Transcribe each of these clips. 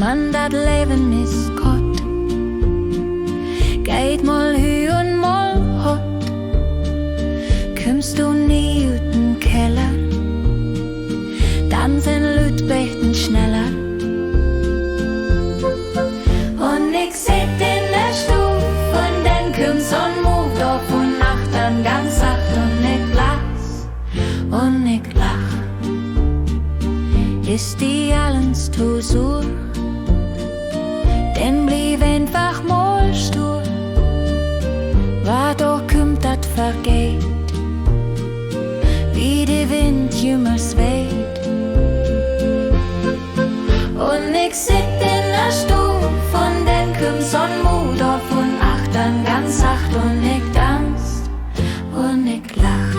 Want dat leven is kort. Geht mal hü und mal hot. Kommst du nie ut den Keller, dann sind Lütbechten schneller. Und ich sit in der Stuf und dann kommst und mut auf und Nacht dann ganz sacht und ich lass und ich lach. Ist die allens zu sur, denn blieb einfach mal stur. Wat auch kommt, dat vergeht, wie der Wind jümmers weht. Und ich sit in der Stuf und dann kommt Sonnenmut auf und acht dann ganz sacht und ich tanz und ich lach.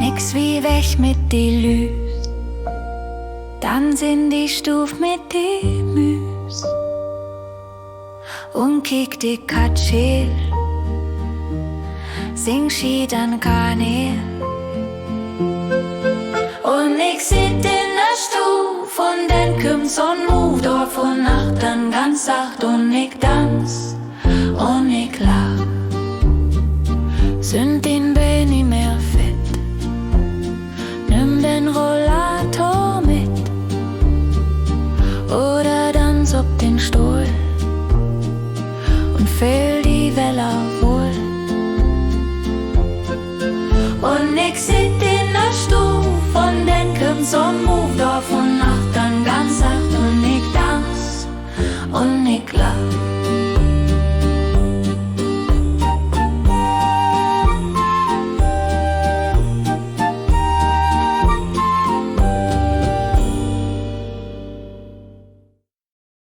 Nix wie weg mit die Lüs, dann sind die Stuf mit die Müs und kick die Katschel, sing schied an Kanel. Und ich sit in der Stuf und dann kommt Sonnenmut auf und Nacht dann ganz sacht und ich tanz und ich lach. Sind den Bein nicht mehr fit, nimm den Rollator mit oder tanz ob den Stuhl und füll die Welle wohl. Und ich sit in der Stuf und dann kommt Sonnenmut